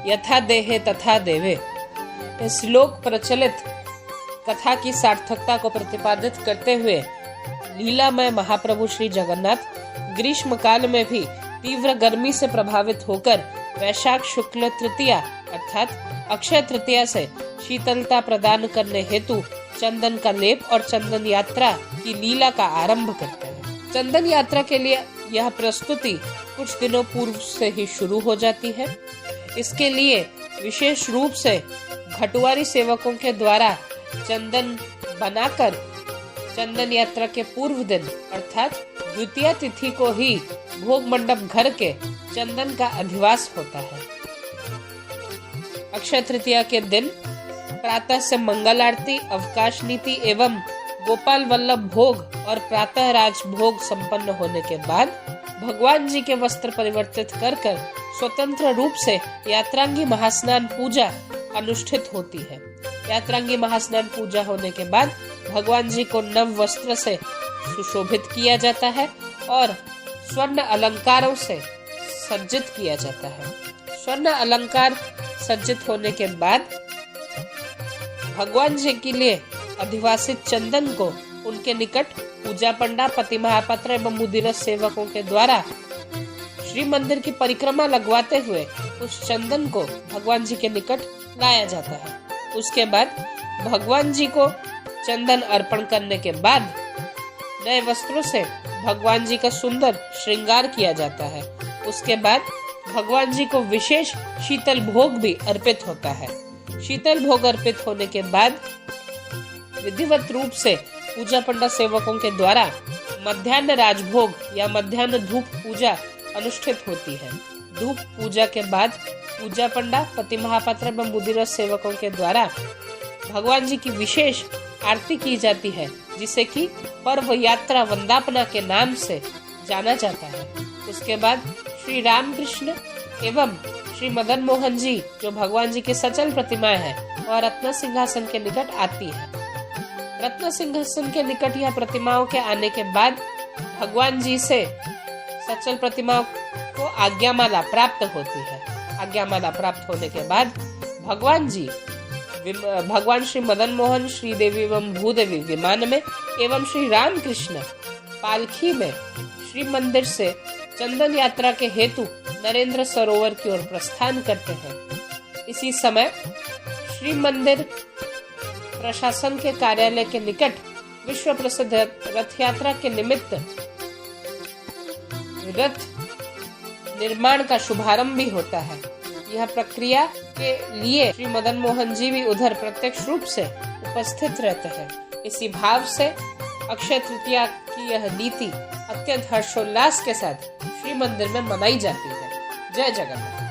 यथा देहे तथा देवे। इस श्लोक प्रचलित कथा की सार्थकता को प्रतिपादित करते हुए लीलामय महाप्रभु श्री जगन्नाथ ग्रीष्म काल में भी तीव्र गर्मी से प्रभावित होकर वैशाख शुक्ल तृतीया अर्थात अक्षय तृतीया से शीतलता प्रदान करने हेतु चंदन का लेप और चंदन यात्रा की लीला का आरंभ करते हैं। चंदन यात्रा के लिए यह प्रस्तुति कुछ दिनों पूर्व से ही शुरू हो जाती है। इसके लिए विशेष रूप से घटुआरी सेवकों के द्वारा चंदन बनाकर चंदन यात्रा के पूर्व दिन अर्थात द्वितीय तिथि को ही भोग मंडप घर के चंदन का अधिवास होता है। अक्षय तृतीया के दिन प्रातः से मंगल आरती, अवकाश नीति एवं गोपाल वल्लभ भोग और प्रातः राज भोग संपन्न होने के बाद भगवान जी के वस्त्र परिवर्तित कर स्वतंत्र रूप से यात्रांगी महास्नान पूजा अनुष्ठित होती है। यात्रांगी महास्नान पूजा होने के बाद भगवान जी को नव वस्त्र से सुशोभित किया जाता है और स्वर्ण अलंकारों से सज्जित किया जाता है। स्वर्ण अलंकार सज्जित होने के बाद भगवान जी के लिए अधिवासित चंदन को उनके निकट पूजा पंडा, पति महापात्र एवं मुदिरस सेवकों के द्वारा श्री मंदिर की परिक्रमा लगवाते हुए उस चंदन को भगवान जी के निकट लाया जाता है। उसके बाद भगवान जी को चंदन अर्पण करने के बाद नए वस्त्रों से भगवान जी का सुंदर श्रृंगार किया जाता है। उसके बाद भगवान जी को विशेष शीतल भोग भी अर्पित होता है। शीतल भोग अर्पित होने के बाद विधिवत रूप से पूजा पंडा सेवकों के द्वारा मध्याह्न राजभोग या मध्याह्न धूप पूजा अनुष्ठित होती है। धूप पूजा के बाद पूजा पंडा, पति महापात्र एवं मुदिरस सेवकों के द्वारा भगवान जी की विशेष आरती की जाती है, जिसे कि पर्व यात्रा वंदापना के नाम से जाना जाता है। उसके बाद श्री रामकृष्ण एवं श्री मदन मोहन जी जो भगवान जी की सचल प्रतिमाएं हैं और रत्न सिंहासन के निकट आती है। रत्न सिंहासन के निकट यह प्रतिमाओं के आने के बाद भगवान जी से सचल प्रतिमाओं को आज्ञामाला प्राप्त होती है। आज्ञामाला प्राप्त होने के बाद भगवान श्री मदन मोहन, श्री देवी एवं भूदेवी विमान में एवं श्री रामकृष्ण पालखी में श्री मंदिर से चंदन यात्रा के हेतु नरेंद्र सरोवर की ओर प्रस्थान करते हैं। इसी समय श्री मंदिर प्रशासन के कार्यालय के निकट विश्व प्रसिद्ध रथ यात्रा के निमित्त रथ निर्माण का शुभारंभ भी होता है। यह प्रक्रिया के लिए श्री मदन मोहन जी भी उधर प्रत्यक्ष रूप से उपस्थित रहते हैं। इसी भाव से अक्षय तृतीया की यह नीति अत्यंत हर्षोल्लास के साथ श्री मंदिर में मनाई जाती है। जय जगन्नाथ।